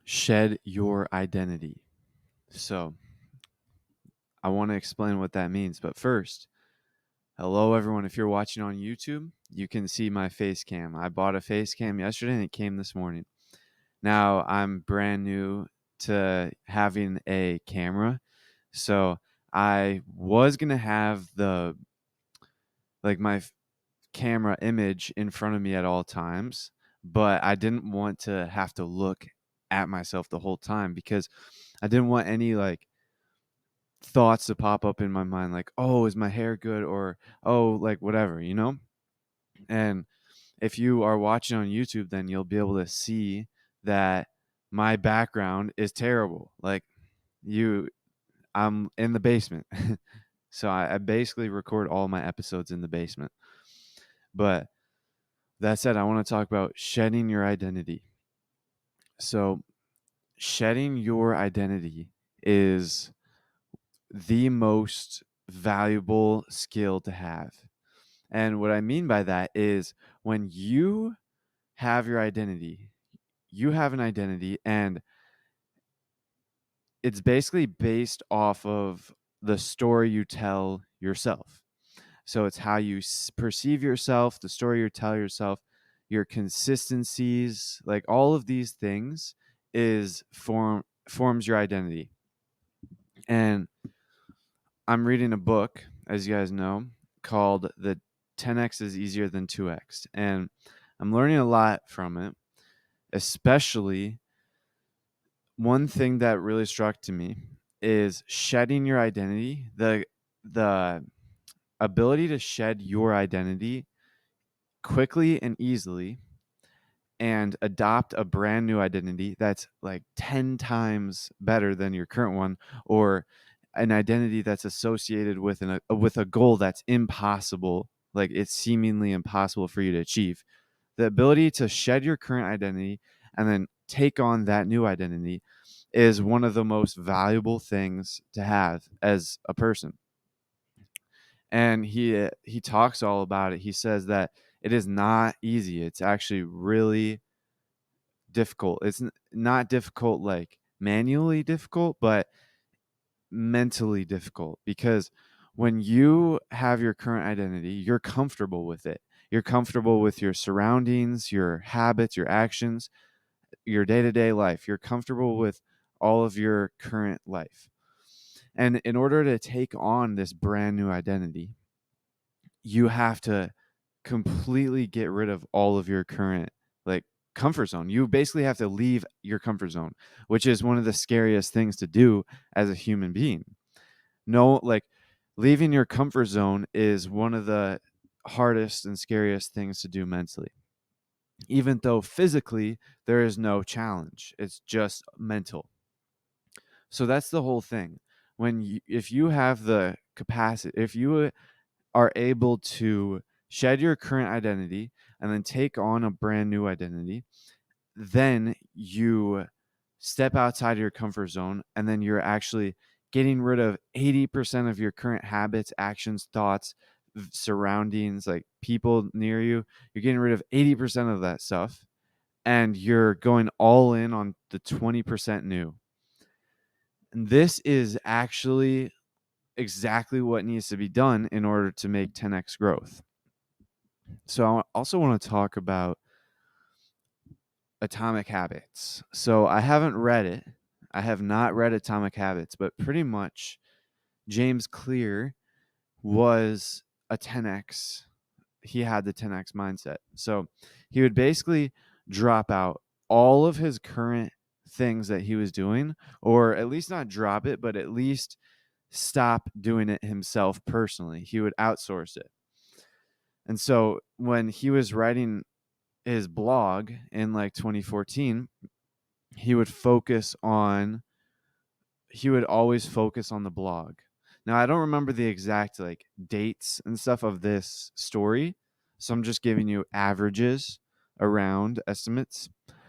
Shed your identity. So, I want to explain what that means. But first, hello, everyone. If you're watching on YouTube, you can see my face cam. I bought a face cam yesterday and it came this morning. Now, I'm brand new to having a camera. So, I was going to have my camera image in front of me at all times, but I didn't want to have to look at myself the whole time because I didn't want any thoughts to pop up in my mind like, oh, is my hair good, or oh, like whatever. And if you are watching on YouTube, then you'll be able to see that my background is terrible. Like, you I'm in the basement. So I basically record all my episodes in the basement. But that said, I want to talk about shedding your identity. So shedding your identity is the most valuable skill to have. And what I mean by that is when you have your identity, you have an identity, and it's basically based off of the story you tell yourself. So it's how you perceive yourself, the story you tell yourself, your consistencies, like all of these things is forms your identity. And I'm reading a book, as you guys know, called The 10x is Easier Than 2x. And I'm learning a lot from it, especially one thing that really struck to me is shedding your identity. The ability to shed your identity quickly and easily and adopt a brand new identity that's like 10 times better than your current one, or an identity that's associated with with a goal that's impossible, like it's seemingly impossible for you to achieve. The ability to shed your current identity and then take on that new identity is one of the most valuable things to have as a person. And he talks all about it. He says that it is not easy. It's actually really difficult. It's not difficult like manually difficult, but mentally difficult, because when you have your current identity, you're comfortable with it. You're comfortable with your surroundings, your habits, your actions, your day-to-day life. You're comfortable with all of your current life. And in order to take on this brand new identity, you have to completely get rid of all of your current like comfort zone. You basically have to leave your comfort zone, which is one of the scariest things to do as a human being. No, like, leaving your comfort zone is one of the hardest and scariest things to do mentally. Even though physically there is no challenge, it's just mental. So that's the whole thing. If you have the capacity, if you are able to shed your current identity and then take on a brand new identity, then you step outside your comfort zone, and then you're actually getting rid of 80% of your current habits, actions, thoughts, surroundings, like people near you. You're getting rid of 80% of that stuff, and you're going all in on the 20% new. And this is actually exactly what needs to be done in order to make 10x growth. So I also want to talk about Atomic Habits. So I haven't read it. I have not read Atomic Habits, but pretty much James Clear was a 10x. He had the 10x mindset. So he would basically drop out all of his current things that he was doing, or at least not drop it, but at least stop doing it himself personally. He would outsource it. And so when he was writing his blog in like 2014, he would always focus on the blog. Now, I don't remember the exact like dates and stuff of this story, so I'm just giving you averages around estimates.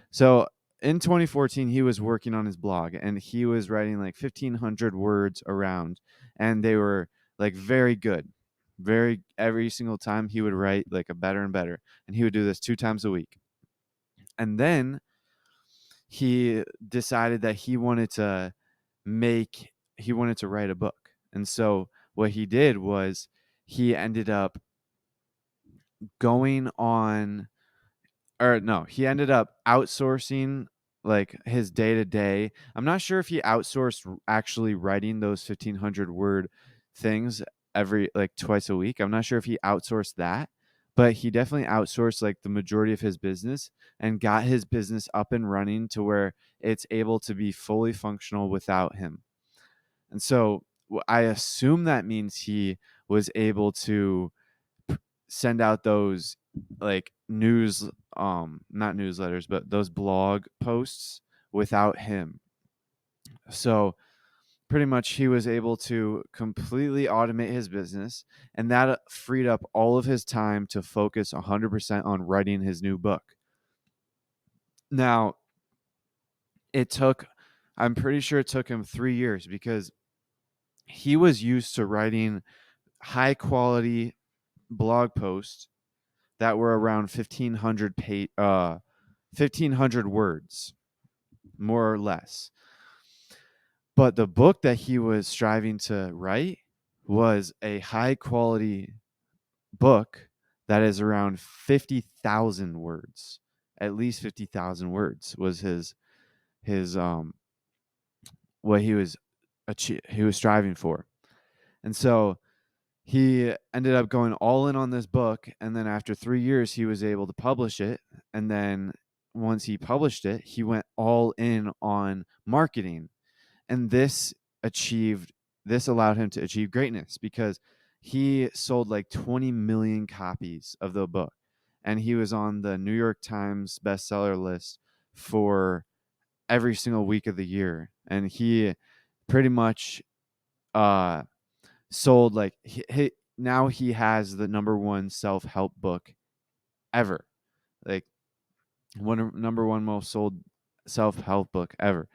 So in 2014, he was working on his blog and he was writing like 1,500 words around, and they were like very good. Every single time he would write like a better and better, and he would do this 2 times a week. And then he decided that he wanted to write a book. And so what he did was he ended up going on or no, he ended up outsourcing like his day to day. I'm not sure if he outsourced actually writing those 1500 word things every like twice a week. I'm not sure if he outsourced that, but he definitely outsourced like the majority of his business and got his business up and running to where it's able to be fully functional without him. And so I assume that means he was able to send out those like not newsletters but those blog posts without him. So pretty much he was able to completely automate his business, and that freed up all of his time to focus 100% on writing his new book. Now it took I'm pretty sure it took him 3 years because he was used to writing high quality blog posts that were around 1500 words, more or less. But the book that he was striving to write was a high quality book that is around 50,000 words. At least 50,000 words was his what he was striving for. And so he ended up going all in on this book, and then after 3 years he was able to publish it. And then once he published it, he went all in on marketing, and this allowed him to achieve greatness because he sold like 20 million copies of the book, and he was on the New York Times bestseller list for every single week of the year. And he pretty much uh sold like now he has the number one self-help book ever, like number one most sold self-help book ever.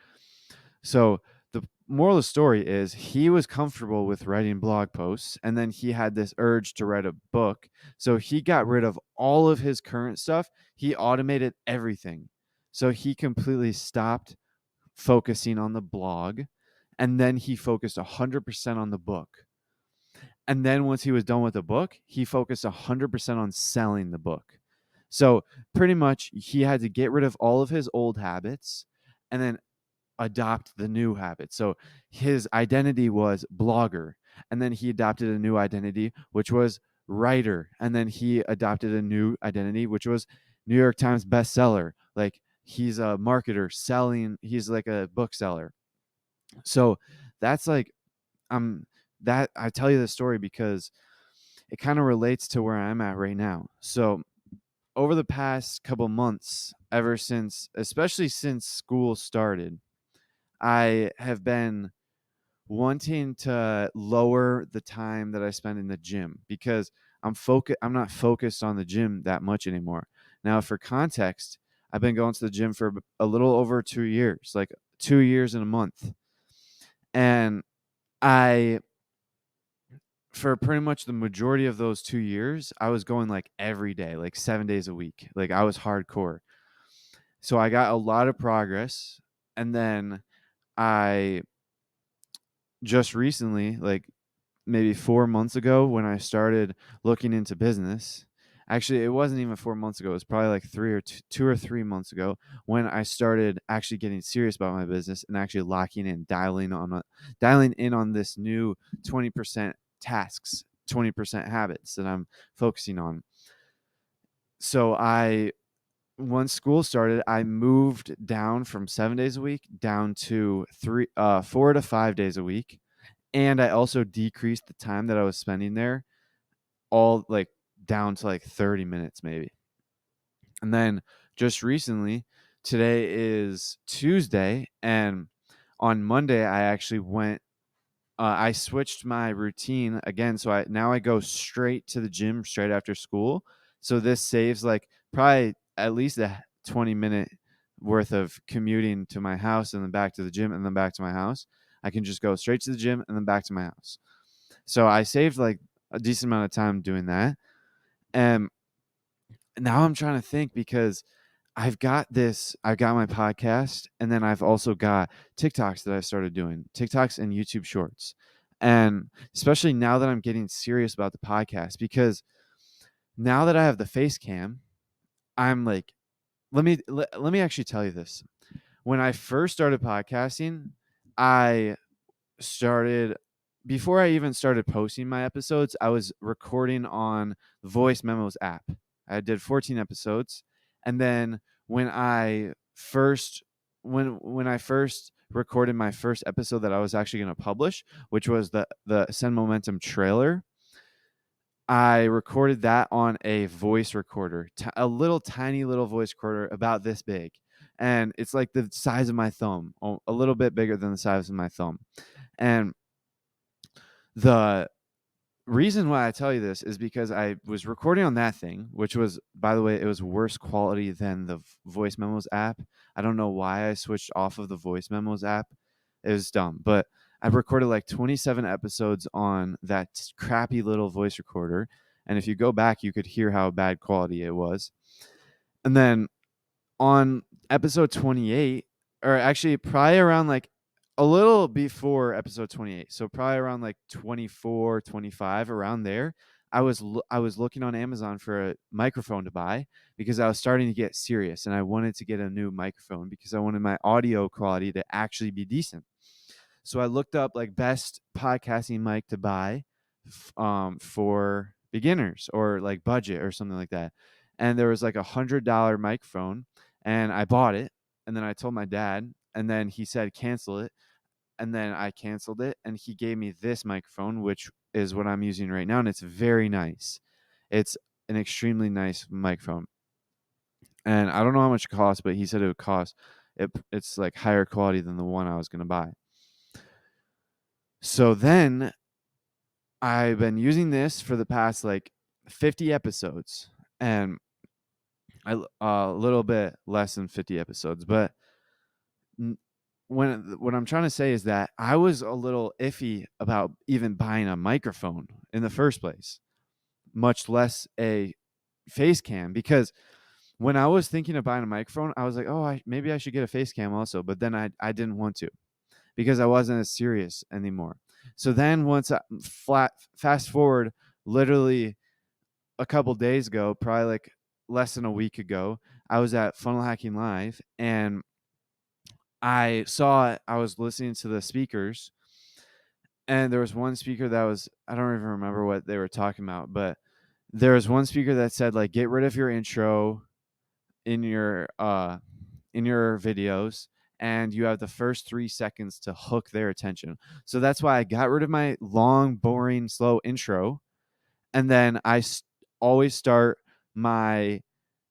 So the moral of the story is he was comfortable with writing blog posts, and then he had this urge to write a book. So he got rid of all of his current stuff. He automated everything. So he completely stopped focusing on the blog, and then he focused 100% on the book. And then once he was done with the book, he focused 100% on selling the book. So pretty much he had to get rid of all of his old habits and then adopt the new habit. So his identity was blogger, and then he adopted a new identity, which was writer, and then he adopted a new identity, which was New York Times bestseller. Like he's a marketer selling, he's like a bookseller. So that's like that I tell you the story because it kind of relates to where I'm at right now. So over the past couple months, ever since, especially since school started, I have been wanting to lower the time that I spend in the gym because I'm not focused on the gym that much anymore. Now, for context, I've been going to the gym for a little over 2 years, like 2 years and a month. And I for pretty much the majority of those 2 years, I was going like every day, like 7 days a week. Like I was hardcore. So I got a lot of progress, and then I just recently, like maybe 4 months ago when I started looking into business. Actually, it wasn't even 4 months ago. It was probably like 2 or 3 months ago when I started actually getting serious about my business and actually locking in, dialing in on this new 20% tasks, 20% habits that I'm focusing on. So once school started, I moved down from 7 days a week down to 4 to 5 days a week. And I also decreased the time that I was spending there, all like down to like 30 minutes maybe. And then just recently, today is Tuesday, and on Monday I actually I switched my routine again. So I go straight to the gym straight after school. So this saves like probably at least a 20-minute worth of commuting to my house and then back to the gym and then back to my house. I can just go straight to the gym and then back to my house. So I saved like a decent amount of time doing that. And now I'm trying to think because I've got my podcast, and then I've also got TikToks that I started doing, TikToks and YouTube Shorts. And especially now that I'm getting serious about the podcast, because now that I have the face cam, I'm like, let me actually tell you this. When I first started podcasting, I started before I even started posting my episodes, I was recording on Voice Memos app. I did 14 episodes, and then when I first when I first recorded my first episode that I was actually going to publish, which was the Send Momentum trailer, I recorded that on a voice recorder, a little tiny little voice recorder about this big. And it's like the size of my thumb, a little bit bigger than the size of my thumb. And the reason why I tell you this is because I was recording on that thing, which was, by the way, it was worse quality than the Voice Memos app. I don't know why I switched off of the Voice Memos app. It was dumb, but I recorded like 27 episodes on that crappy little voice recorder. And if you go back, you could hear how bad quality it was. And then on episode 28, or actually probably around like a little before episode 28, so probably around like 24, 25, around there, I was looking on Amazon for a microphone to buy, because I was starting to get serious and I wanted to get a new microphone because I wanted my audio quality to actually be decent. So I looked up like best podcasting mic to buy for beginners, or like budget or something like that. And there was like $100 microphone, and I bought it. And then I told my dad, and then he said cancel it. And then I canceled it, and he gave me this microphone, which is what I'm using right now, and it's very nice. It's an extremely nice microphone, and I don't know how much it costs, but he said it would cost. It's like higher quality than the one I was gonna buy. So then I've been using this for the past like 50 episodes, and a little bit less than 50 episodes, but when what I'm trying to say is that I was a little iffy about even buying a microphone in the first place, much less a face cam, because when I was thinking of buying a microphone, I was like, oh, maybe I should get a face cam also, but then I didn't want to, because I wasn't as serious anymore. So then once fast forward, literally a couple days ago, probably like less than a week ago, I was at Funnel Hacking Live, and I was listening to the speakers, and there was one speaker that was, I don't even remember what they were talking about, but there was one speaker that said like, get rid of your intro in your videos, and you have the first 3 seconds to hook their attention. So that's why I got rid of my long, boring, slow intro, and then always start my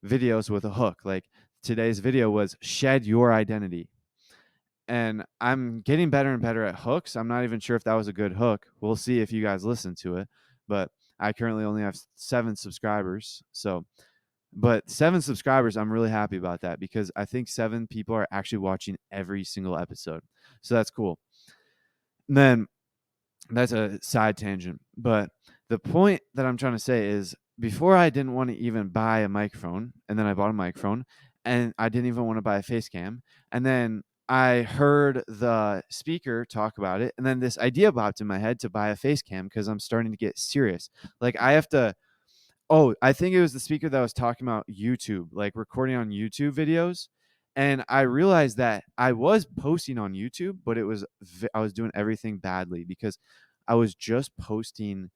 videos with a hook. Like today's video was shed your identity. And I'm getting better and better at hooks. I'm not even sure if that was a good hook. We'll see if you guys listen to it. But I currently only have 7 subscribers. So, but 7 subscribers, I'm really happy about that, because I think 7 people are actually watching every single episode. So that's cool. And then that's a side tangent. But the point that I'm trying to say is, before I didn't want to even buy a microphone, and then I bought a microphone, and I didn't even want to buy a face cam. And then I heard the speaker talk about it, and then this idea popped in my head to buy a face cam, because I'm starting to get serious. Like I have to. Oh, I think it was the speaker that was talking about YouTube, like recording on YouTube videos. And I realized that I was posting on YouTube, but I was doing everything badly, because I was just posting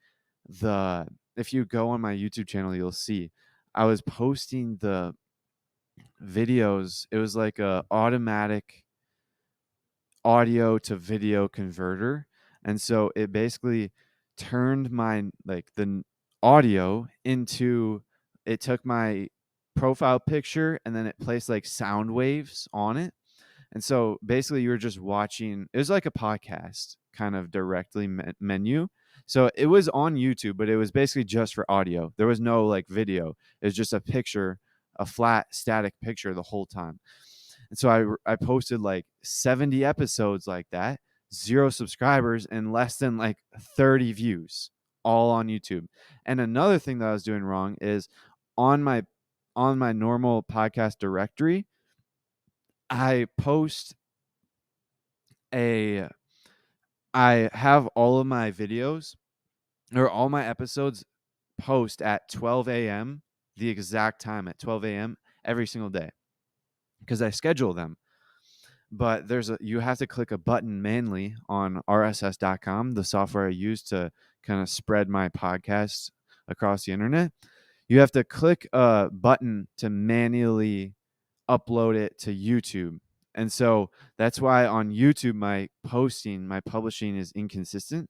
the if you go on my YouTube channel, you'll see I was posting the videos. It was like a automatic audio to video converter. And so it basically turned my like the audio into, it took my profile picture, and then it placed like sound waves on it. And so basically you were just watching, it was like a podcast kind of directly menu. So it was on YouTube, but it was basically just for audio. There was no like video. It was just a picture, a flat static picture the whole time. And so I posted like 70 episodes like that, 0 subscribers, and less than like 30 views, all on YouTube. And another thing that I was doing wrong is, on my on my normal podcast directory, I have all of my videos or all my episodes post at 12 a.m., the exact time at 12 a.m. every single day because I schedule them. But you have to click a button manually on rss.com, the software I use to kind of spread my podcasts across the internet. You have to click a button to manually upload it to YouTube. And so that's why on YouTube, my publishing is inconsistent.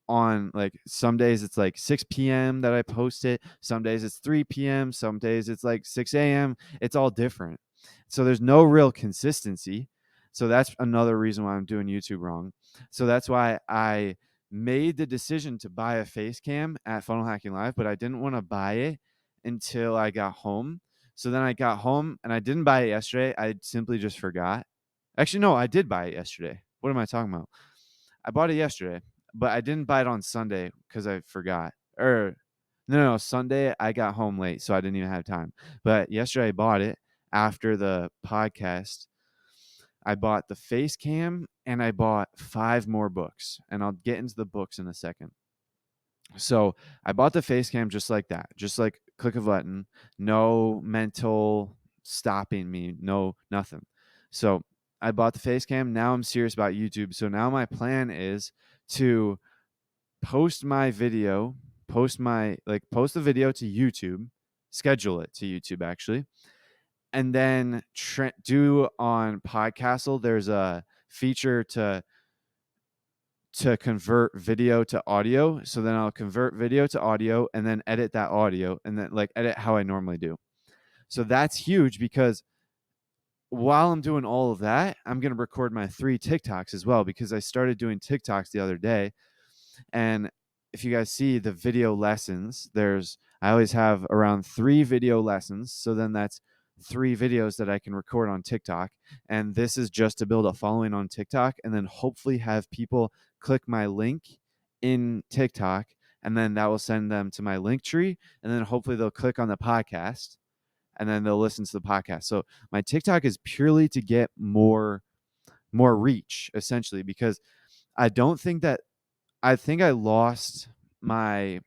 On like some days it's like 6 p.m. that I post it. Some days it's 3 p.m. Some days it's like 6 a.m. It's all different. So there's no real consistency. So that's another reason why I'm doing YouTube wrong. So that's why I made the decision to buy a face cam at Funnel Hacking Live, but I didn't want to buy it until I got home. So then I got home and I didn't buy it yesterday. I simply just forgot. Actually, no, I did buy it yesterday. What am I talking about? I bought it yesterday, but I didn't buy it on Sunday because I forgot. Or no, Sunday I got home late, so I didn't even have time. But yesterday I bought it after the podcast. I bought the face cam and I bought 5 more books, and I'll get into the books in a second. So I bought the face cam just like that, just like click a button, no mental stopping me, no nothing. So I bought the face cam. Now I'm serious about YouTube. So now my plan is to post my video, post the video to YouTube, schedule it to YouTube actually, and then do on Podcastle. There's a feature to convert video to audio. So then I'll convert video to audio and then edit that audio and then like edit how I normally do. So that's huge because while I'm doing all of that, I'm going to record my 3 TikToks as well because I started doing TikToks the other day. And if you guys see the video lessons, I always have around 3 video lessons. So then that's 3 videos that I can record on TikTok. And this is just to build a following on TikTok and then hopefully have people click my link in TikTok. And then that will send them to my link tree. And then hopefully they'll click on the podcast and then they'll listen to the podcast. So my TikTok is purely to get more reach essentially, because I think I lost my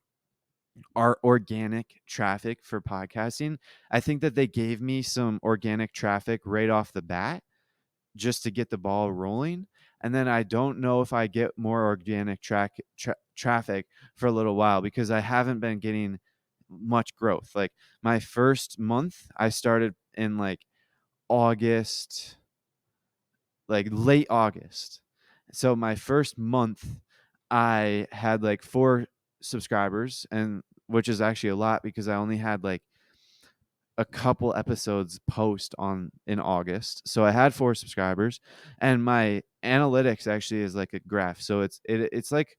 organic traffic for podcasting. I think that they gave me some organic traffic right off the bat just to get the ball rolling. And then I don't know if I get more organic traffic for a little while because I haven't been getting much growth. Like my first month, I started in like August, like late August. So my first month, I had like 4 subscribers, and which is actually a lot because I only had like a couple episodes post on in August. So I had 4 subscribers, and my analytics actually is like a graph. So it's like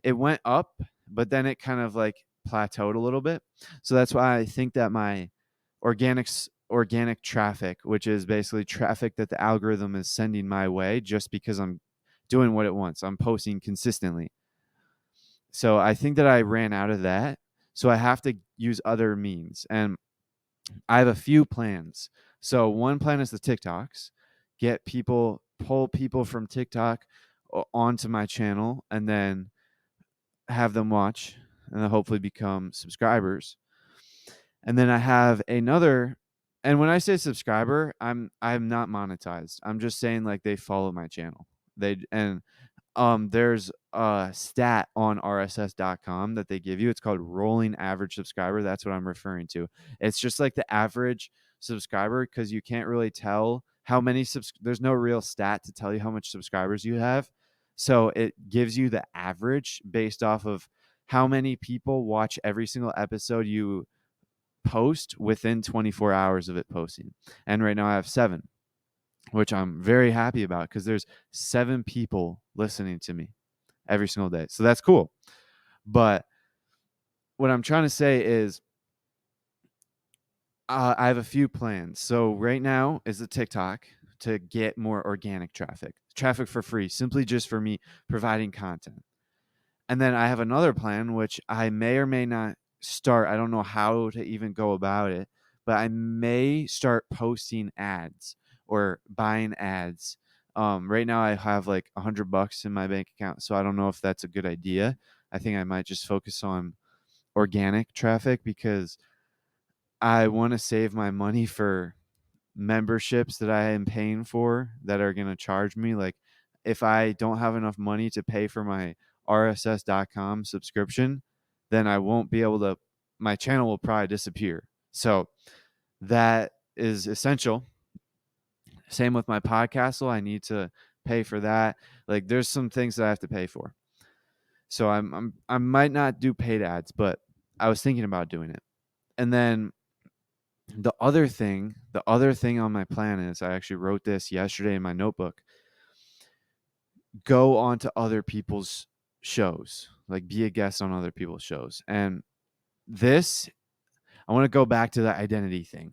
it went up, but then it kind of like plateaued a little bit. So that's why I think that my organic traffic, which is basically traffic that the algorithm is sending my way just because I'm doing what it wants. I'm posting consistently. So I think that I ran out of that. So I have to use other means. And I have a few plans. So one plan is the TikToks, pull people from TikTok onto my channel and then have them watch and then hopefully become subscribers. And then I have another, and when I say subscriber, I'm not monetized. I'm just saying like they follow my channel. There's a stat on rss.com that they give you. It's called rolling average subscriber. That's what I'm referring to. It's just like the average subscriber because you can't really tell how many there's no real stat to tell you how much subscribers you have. So it gives you the average based off of how many people watch every single episode you post within 24 hours of it posting. And right now I have 7, which I'm very happy about because there's 7 people listening to me every single day. So that's cool. But what I'm trying to say is I have a few plans. So right now is the TikTok to get more organic traffic for free, simply just for me providing content. And then I have another plan, which I may or may not start. I don't know how to even go about it, but I may start posting ads or buying ads. Right now I have like $100 in my bank account, so I don't know if that's a good idea. I think I might just focus on organic traffic because I want to save my money for memberships that I am paying for that are going to charge me. Like if I don't have enough money to pay for my rss.com subscription, then I won't be able to, my channel will probably disappear. So that is essential. Same with my podcast. So I need to pay for that. Like there's some things that I have to pay for. So I might not do paid ads, but I was thinking about doing it. And then the other thing on my plan is, I actually wrote this yesterday in my notebook. Go on to other people's shows, like be a guest on other people's shows. And this, I want to go back to the identity thing.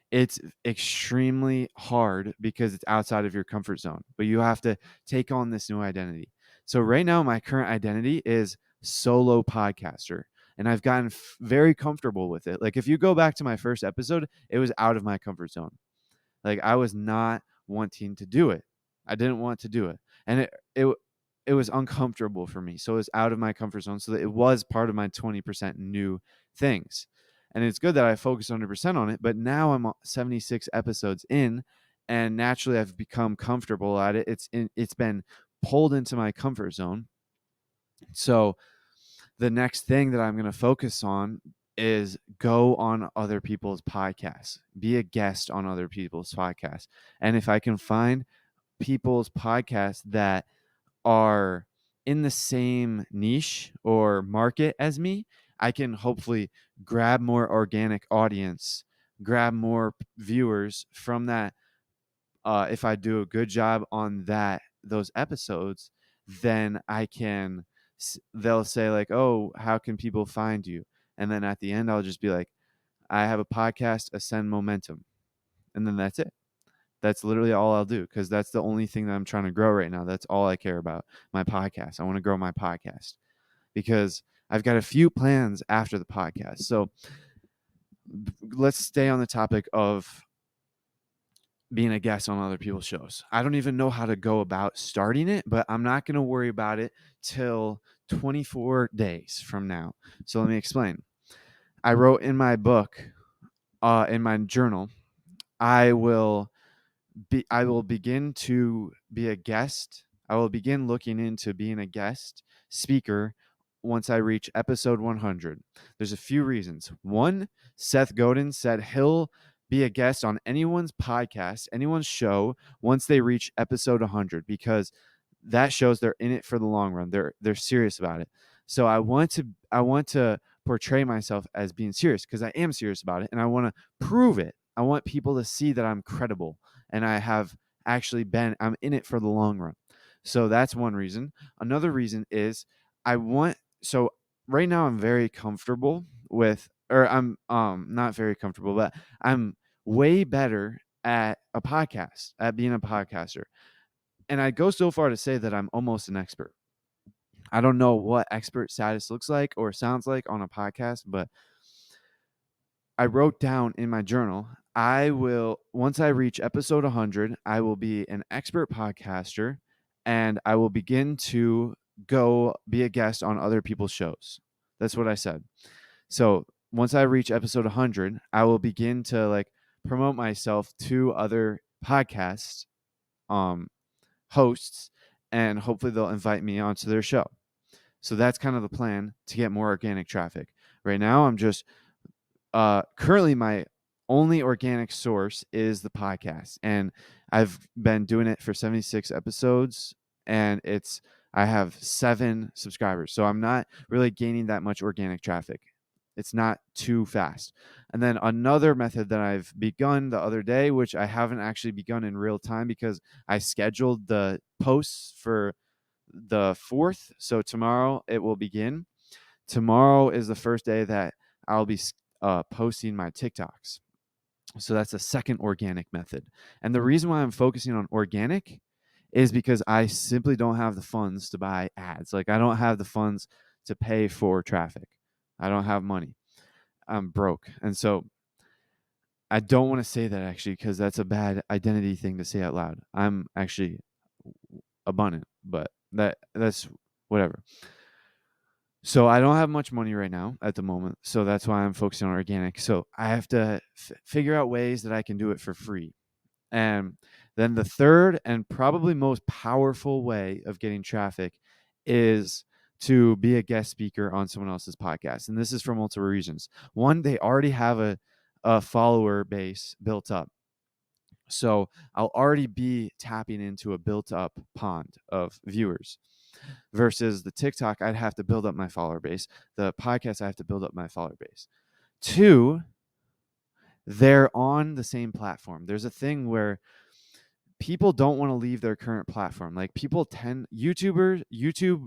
It's extremely hard because it's outside of your comfort zone, but you have to take on this new identity. So right now, my current identity is solo podcaster, and I've gotten very comfortable with it. Like if you go back to my first episode, it was out of my comfort zone. Like I was not wanting to do it. I didn't want to do it. And it was uncomfortable for me. So it was out of my comfort zone. So that it was part of my 20% new things. And it's good that I focused 100% on it, but now I'm 76 episodes in, and naturally I've become comfortable at it. It's been pulled into my comfort zone. So the next thing that I'm going to focus on is go on other people's podcasts, be a guest on other people's podcasts. And if I can find people's podcasts that are in the same niche or market as me, I can hopefully grab more organic audience, grab more viewers from that. If I do a good job on those episodes, then I can, they'll say like, oh, how can people find you? And then at the end, I'll just be like, I have a podcast, Ascend Momentum. And then that's it. That's literally all I'll do, because that's the only thing that I'm trying to grow right now. That's all I care about, my podcast. I want to grow my podcast because I've got a few plans after the podcast. So let's stay on the topic of being a guest on other people's shows. I don't even know how to go about starting it, but I'm not going to worry about it till 24 days from now. So let me explain. I wrote in my book, in my journal, I will begin to be a guest. I will begin looking into being a guest speaker once I reach episode 100. There's a few reasons. One, Seth Godin said he'll be a guest on anyone's podcast, anyone's show once they reach episode 100, because that shows they're in it for the long run. They're serious about it. So I want to portray myself as being serious, because I am serious about it, and I want to prove it. I want people to see that I'm credible and I'm in it for the long run. So that's one reason. Another reason is so right now I'm very comfortable with, or I'm not very comfortable, but I'm way better at being a podcaster. And I go so far to say that I'm almost an expert. I don't know what expert status looks like or sounds like on a podcast, but I wrote down in my journal, once I reach episode 100, I will be an expert podcaster, and I will begin to go be a guest on other people's shows. That's what I said. So once I reach episode 100, I will begin to like promote myself to other podcast hosts, and hopefully they'll invite me onto their show. So that's kind of the plan to get more organic traffic. Right now, I'm just currently my only organic source is the podcast, and I've been doing it for 76 episodes, and I have 7 subscribers, so I'm not really gaining that much organic traffic. It's not too fast. And then another method that I've begun the other day, which I haven't actually begun in real time because I scheduled the posts for the 4th, so tomorrow it will begin. Tomorrow is the first day that I'll be posting my TikToks. So that's a second organic method. And the reason why I'm focusing on organic is because I simply don't have the funds to buy ads. Like I don't have the funds to pay for traffic. I don't have money. I'm broke. And so I don't want to say that actually because that's a bad identity thing to say out loud. I'm actually abundant, but that's whatever. So I don't have much money right now at the moment, so that's why I'm focusing on organic. So I have to figure out ways that I can do it for free. And then the third and probably most powerful way of getting traffic is to be a guest speaker on someone else's podcast. And this is for multiple reasons. One, they already have a follower base built up. So I'll already be tapping into a built up pond of viewers versus the TikTok, I'd have to build up my follower base. The podcast, I have to build up my follower base. Two, they're on the same platform. There's a thing where people don't want to leave their current platform. Like YouTube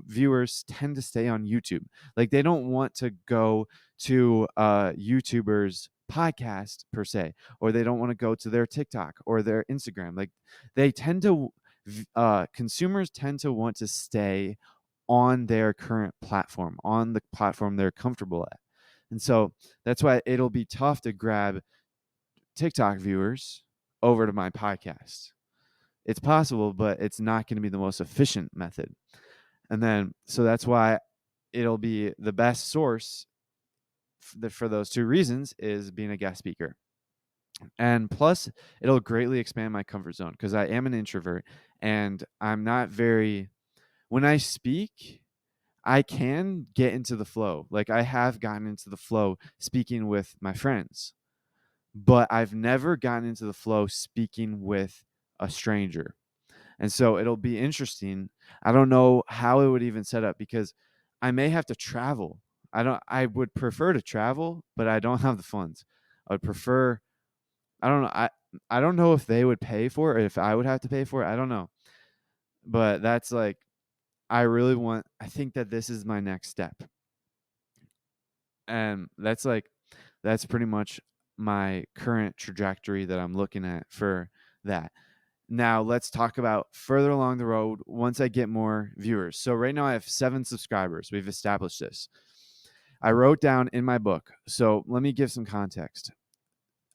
viewers tend to stay on YouTube. Like they don't want to go to YouTuber's podcast per se, or they don't want to go to their TikTok or their Instagram. Like they tend to consumers tend to want to stay on their current platform, on the platform they're comfortable at. And so that's why it'll be tough to grab TikTok viewers over to my podcast. It's possible, but it's not going to be the most efficient method. And then, so that's why it'll be the best source for those two reasons is being a guest speaker. And plus, it'll greatly expand my comfort zone because I am an introvert and I'm not very, when I speak, I can get into the flow. Like I have gotten into the flow speaking with my friends, but I've never gotten into the flow speaking with a stranger. And so it'll be interesting. I don't know how it would even set up because I may have to travel. I would prefer to travel, but I don't have the funds. I would prefer I don't know. I don't know if they would pay for it or if I would have to pay for it. I don't know. But that's like I think that this is my next step. And that's pretty much my current trajectory that I'm looking at for that. Now let's talk about further along the road once I get more viewers. So right now I have 7 subscribers. We've established this. I wrote down in my book. So let me give some context.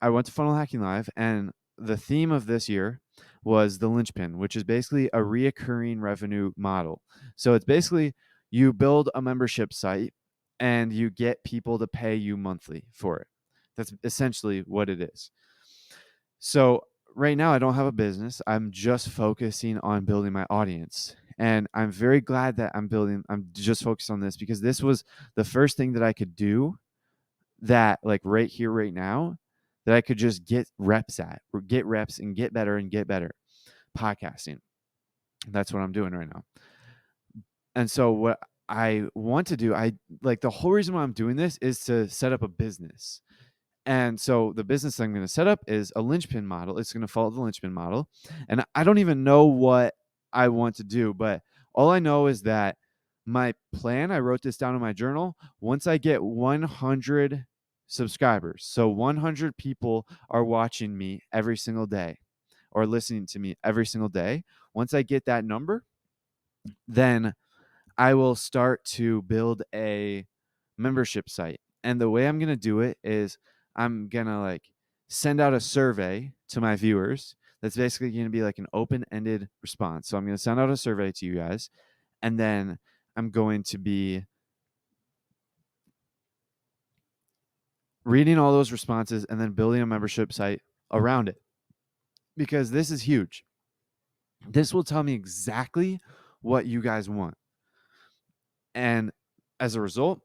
I went to Funnel Hacking Live, and the theme of this year was the linchpin, which is basically a reoccurring revenue model. So it's basically you build a membership site and you get people to pay you monthly for it. That's essentially what it is. So right now, I don't have a business. I'm just focusing on building my audience. And I'm very glad that I'm just focused on this because this was the first thing that I could do that, like right here, right now, that I could just get reps at, or get reps and get better podcasting. That's what I'm doing right now. And so what I want to do, I like the whole reason why I'm doing this is to set up a business. And so the business I'm going to set up is a linchpin model. It's going to follow the linchpin model. And I don't even know what I want to do, but all I know is that my plan, I wrote this down in my journal. Once I get 100 subscribers, so 100 people are watching me every single day or listening to me every single day. Once I get that number, then I will start to build a membership site. And the way I'm going to do it is I'm going to like send out a survey to my viewers that's basically going to be like an open-ended response. So I'm going to send out a survey to you guys, and then I'm going to be reading all those responses and then building a membership site around it, because this is huge. This will tell me exactly what you guys want. And as a result,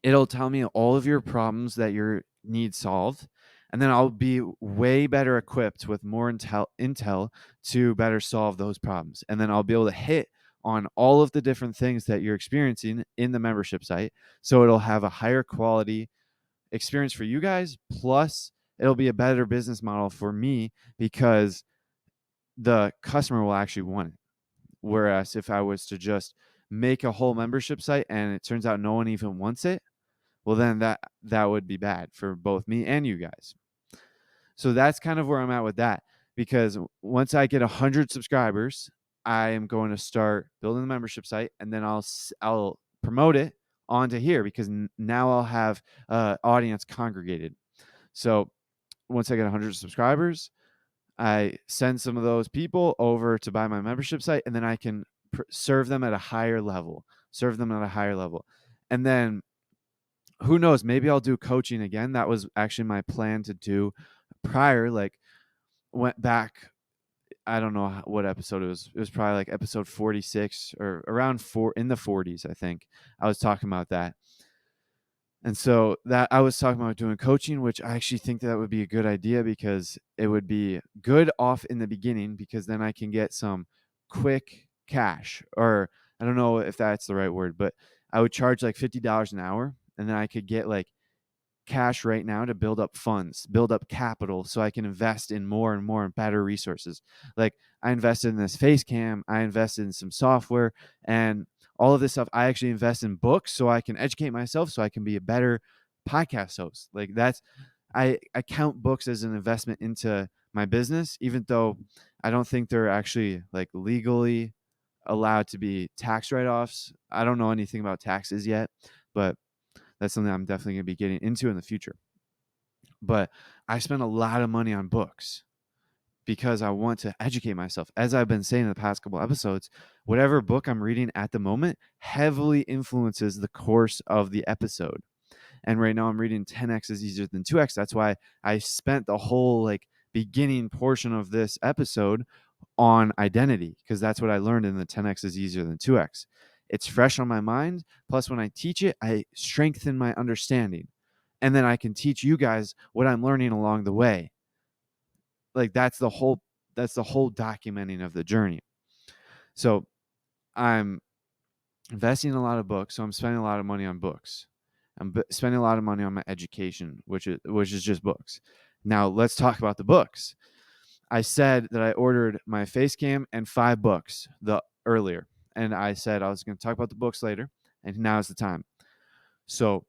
it'll tell me all of your problems that you need solved, and then I'll be way better equipped with more intel to better solve those problems. And then I'll be able to hit on all of the different things that you're experiencing in the membership site, so it'll have a higher quality experience for you guys, plus it'll be a better business model for me because the customer will actually want it. Whereas if I was to just make a whole membership site and it turns out no one even wants it, well, then that would be bad for both me and you guys. So that's kind of where I'm at with that, because once I get 100 subscribers, I am going to start building the membership site, and then I'll promote it onto here because now I'll have audience congregated. So once I get 100 subscribers, I send some of those people over to buy my membership site, and then I can serve them at a higher level, And then who knows, maybe I'll do coaching again. That was actually my plan to do prior, like went back. I don't know what episode it was. It was probably like episode 46 or around in the 40s, I think. I was talking about that. And so that I was talking about doing coaching, which I actually think that would be a good idea because it would be good off in the beginning because then I can get some quick cash, or I don't know if that's the right word, but I would charge like $50 an hour, and then I could get like cash right now to build up funds, build up capital so I can invest in more and more and better resources. Like I invested in this face cam, I invested in some software, and all of this stuff. I actually invest in books so I can educate myself so I can be a better podcast host. Like that's I count books as an investment into my business, even though I don't think they're actually like legally allowed to be tax write-offs. I don't know anything about taxes yet, but that's something I'm definitely going to be getting into in the future. But I spend a lot of money on books because I want to educate myself. As I've been saying in the past couple episodes, whatever book I'm reading at the moment heavily influences the course of the episode. And right now I'm reading 10x is easier than 2x. That's why I spent the whole like beginning portion of this episode on identity, because that's what I learned in the 10x is easier than 2x. It's fresh on my mind. Plus, when I teach it, I strengthen my understanding. And then I can teach you guys what I'm learning along the way. Like that's the whole documenting of the journey. So I'm investing in a lot of books. So I'm spending a lot of money on books. I'm spending a lot of money on my education, which is just books. Now let's talk about the books. I said that I ordered my face cam and 5 books earlier, and I said I was going to talk about the books later, and now is the time. So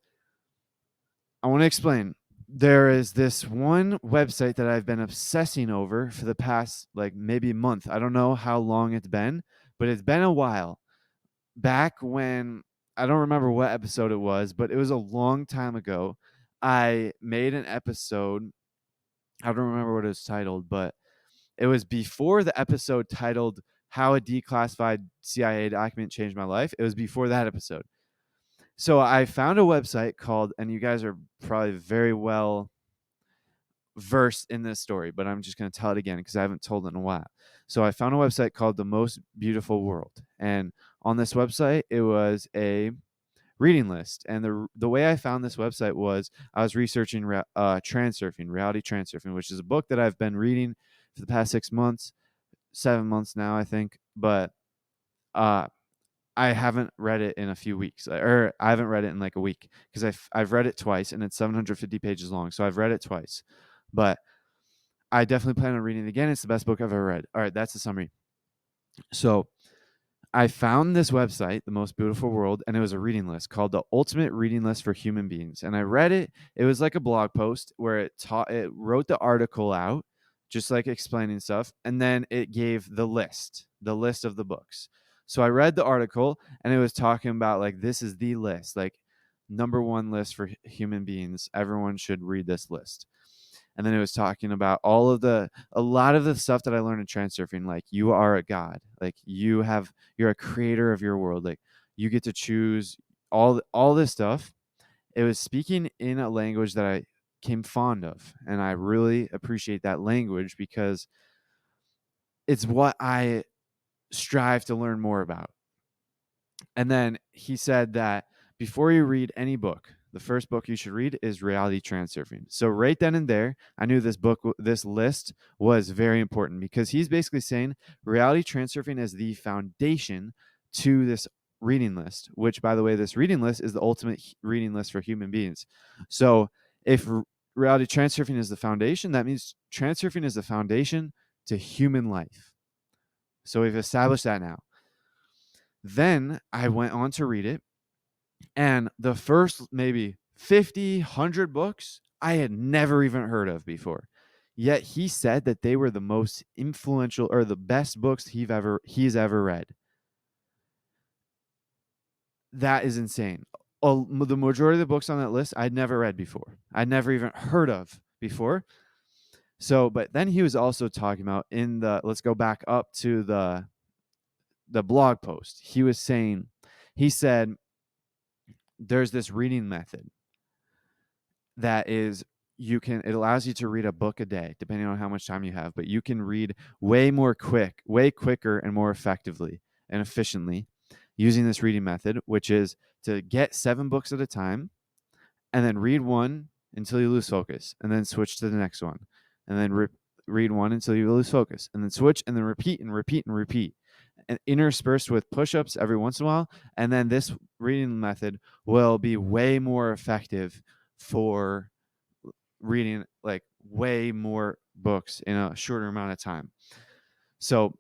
I want to explain. There is this one website that I've been obsessing over for the past like maybe month. I don't know how long it's been, but it's been a while. Back when I don't remember what episode it was, but it was a long time ago. I made an episode. I don't remember what it was titled, but it was before the episode titled How a Declassified CIA Document Changed My Life. It was before that episode. So I found a website called, and you guys are probably very well versed in this story, but I'm just going to tell it again because I haven't told it in a while. So I found a website called The Most Beautiful World. And on this website, it was a reading list. And the way I found this website was I was researching transurfing, reality transurfing, which is a book that I've been reading for the past 6 months, 7 months now, I think. But I haven't read it in a few weeks, or I haven't read it in like a week because I've read it twice and it's 750 pages long. So I've read it twice, but I definitely plan on reading it again. It's the best book I've ever read. All right, that's the summary. So I found this website, The Most Beautiful World, and it was a reading list called The Ultimate Reading List for Human Beings. And I read it. It was like a blog post where it wrote the article out, just like explaining stuff, and then it gave the list of the books. So I read the article, and it was talking about like this is the list, like number one list for human beings. Everyone should read this list. And then it was talking about a lot of the stuff that I learned in transurfing, like you are a god, like you're a creator of your world, like you get to choose all this stuff. It was speaking in a language that I came fond of, and I really appreciate that language because it's what I strive to learn more about. And then he said that before you read any book, the first book you should read is Reality Transurfing. So right then and there, I knew this list was very important because he's basically saying Reality Transurfing is the foundation to this reading list, which by the way, this reading list is the ultimate reading list for human beings. So if Reality Transurfing is the foundation, that means transurfing is the foundation to human life. So we've established that now. Then I went on to read it, and the first maybe 50, 100 books I had never even heard of before. Yet he said that they were the most influential or the best books he's ever read. That is insane. The majority of the books on that list I'd never read before. I'd never even heard of before. So, but then he was also talking about let's go back up to the blog post. He said there's this reading method that is it allows you to read a book a day depending on how much time you have, but you can read way quicker and more effectively and efficiently using this reading method, which is to get 7 books at a time and then read one until you lose focus and then switch to the next one and then read one until you lose focus and then switch and then repeat and repeat and repeat, and interspersed with push-ups every once in a while. And then this reading method will be way more effective for reading like way more books in a shorter amount of time. So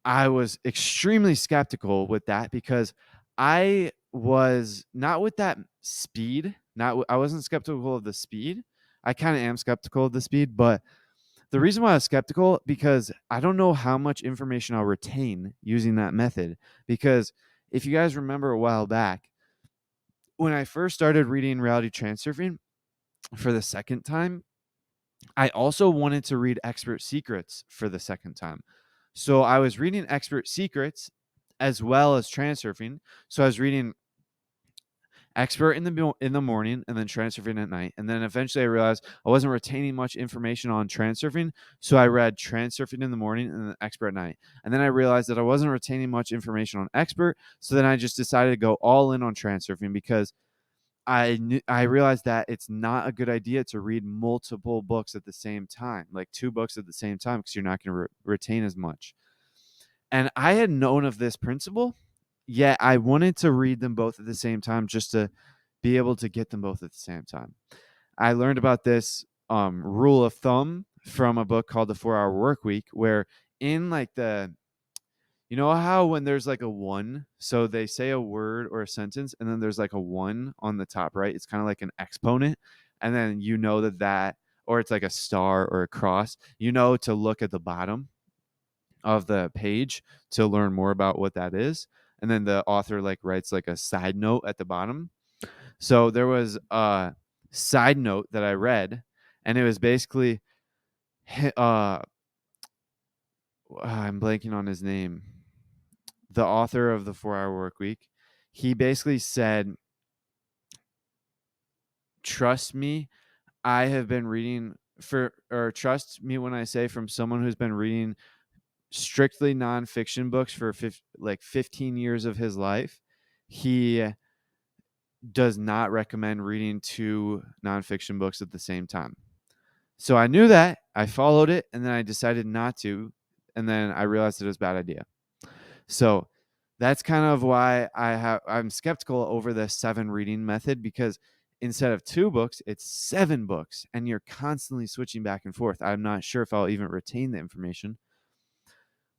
I was extremely skeptical with that because I was not with that speed. I wasn't skeptical of the speed. I kind of am skeptical of the speed, but the reason why I was skeptical because I don't know how much information I'll retain using that method. Because if you guys remember a while back, when I first started reading Reality Transurfing for the second time, I also wanted to read Expert Secrets for the second time. So I was reading Expert Secrets as well as Transurfing. So I was reading Expert in the morning and then Transurfing at night. And then eventually I realized I wasn't retaining much information on Transurfing. So I read Transurfing in the morning and then Expert at night. And then I realized that I wasn't retaining much information on Expert. So then I just decided to go all in on Transurfing because I realized that it's not a good idea to read multiple books at the same time, like 2 books at the same time, because you're not going to retain as much. And I had known of this principle, yet I wanted to read them both at the same time just to be able to get them both at the same time. I learned about this rule of thumb from a book called The 4-Hour Workweek, where in like you know how when there's like a 1, so they say a word or a sentence and then there's like a 1 on the top right? It's kind of like an exponent. And then you know that, or it's like a star or a cross, to look at the bottom of the page to learn more about what that is. And then the author like writes like a side note at the bottom. So there was a side note that I read, and it was basically, I'm blanking on his name, the author of the 4-Hour Workweek. He basically said, trust me, I have been reading or trust me when I say, from someone who's been reading strictly nonfiction books for 15 years of his life, he does not recommend reading 2 nonfiction books at the same time. So I knew that. I followed it, and then I decided not to, and then I realized it was a bad idea. So that's kind of why I'm skeptical over the 7 reading method, because instead of 2 books, it's 7 books, and you're constantly switching back and forth. I'm not sure if I'll even retain the information,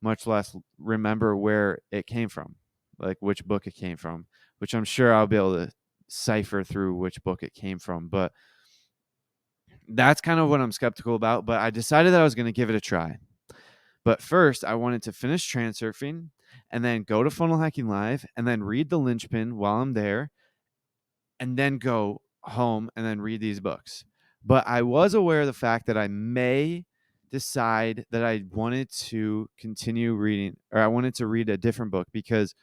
much less remember where it came from, like which book it came from, which I'm sure I'll be able to cipher through which book it came from. But that's kind of what I'm skeptical about. But I decided that I was going to give it a try. But first, I wanted to finish Transurfing and then go to Funnel Hacking Live and then read the linchpin while I'm there and then go home and then read these books. But I was aware of the fact that I may decide that I wanted to continue reading, or I wanted to read a different book, because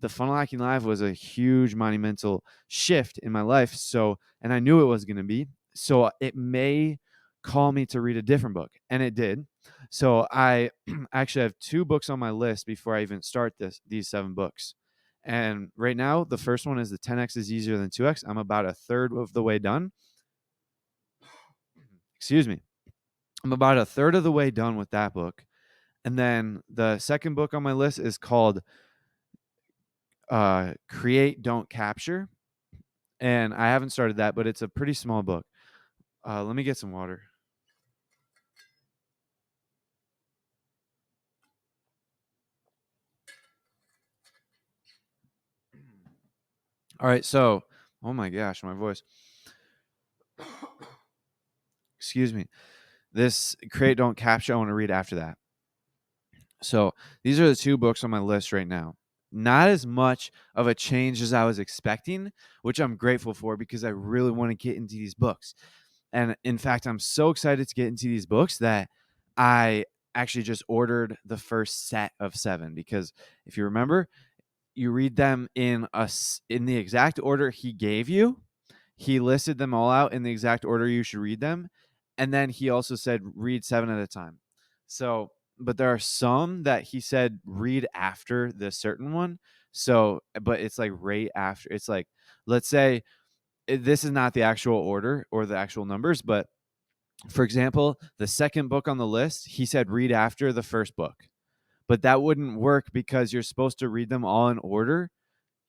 the Funnel Hacking Live was a huge monumental shift in my life. So, and I knew it was going to be. So it may call me to read a different book, and it did. So I actually have 2 books on my list before I even start these 7 books. And right now, the first one is the 10x is easier than 2x. I'm about a third of the way done. Excuse me. I'm about a third of the way done with that book. And then the second book on my list is called Create, Don't Capture. And I haven't started that, but it's a pretty small book. Let me get some water. All right, so, oh my gosh, my voice. Excuse me. This Create, Don't Capture, I want to read after that. So these are the 2 books on my list right now. Not as much of a change as I was expecting, which I'm grateful for because I really want to get into these books. And in fact, I'm so excited to get into these books that I actually just ordered the first set of 7, because if you remember, you read them in the exact order he gave you. He listed them all out in the exact order you should read them, and then he also said read 7 at a time. So, but there are some that he said read after the certain one. So, but it's like right after. It's like, let's say this is not the actual order or the actual numbers, but for example, the second book on the list, he said read after the first book. But that wouldn't work because you're supposed to read them all in order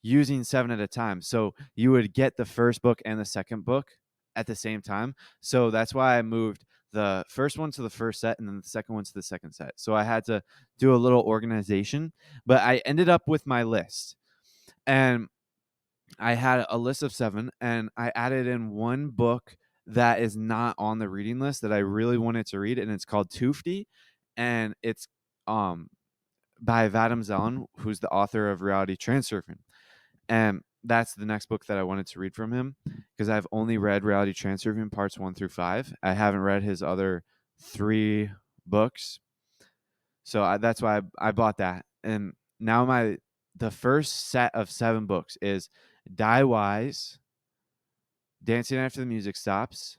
using 7 at a time. So you would get the first book and the second book at the same time. So that's why I moved the first one to the first set and then the second one to the second set. So I had to do a little organization, but I ended up with my list. And I had a list of 7, and I added in one book that is not on the reading list that I really wanted to read, and it's called Tufti, and it's um by Vadim Zeland, who's the author of Reality Transurfing. And that's the next book that I wanted to read from him, because I've only read Reality Transurfing parts 1 through 5. I haven't read his other 3 books. So that's why I bought that. And now the first set of 7 books is Die Wise, Dancing After the Music Stops,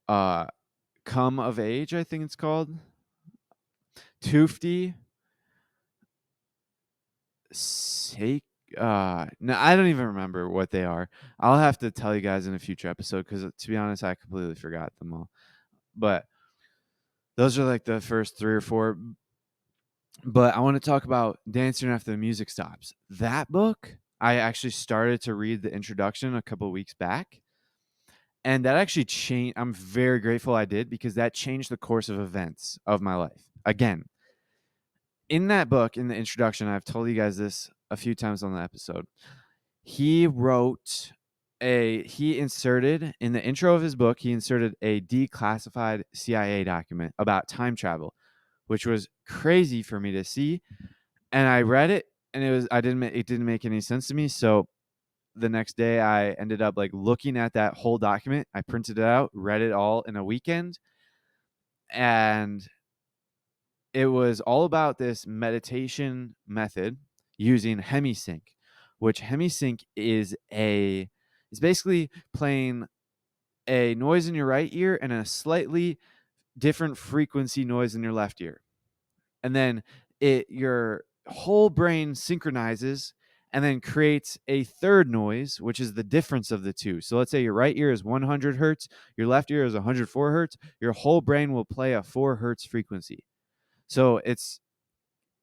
Come of Age, I think it's called, Tufti, no, I don't even remember what they are. I'll have to tell you guys in a future episode, because to be honest, I completely forgot them all. But those are like the first 3 or 4. But I want to talk about Dancing After the Music Stops. That book, I actually started to read the introduction a couple weeks back. And that actually changed. I'm very grateful I did, because that changed the course of events of my life. Again, in that book, in the introduction, I've told you guys this a few times on the episode. He inserted in the intro of his book, he inserted a declassified CIA document about time travel, which was crazy for me to see. And I read it, and it didn't make any sense to me. So the next day I ended up like looking at that whole document. I printed it out, read it all in a weekend, and it was all about this meditation method using HemiSync, which HemiSync is basically playing a noise in your right ear and a slightly different frequency noise in your left ear. And then your whole brain synchronizes and then creates a third noise, which is the difference of the two. So let's say your right ear is 100 hertz, your left ear is 104 hertz. Your whole brain will play a 4 hertz frequency. So it's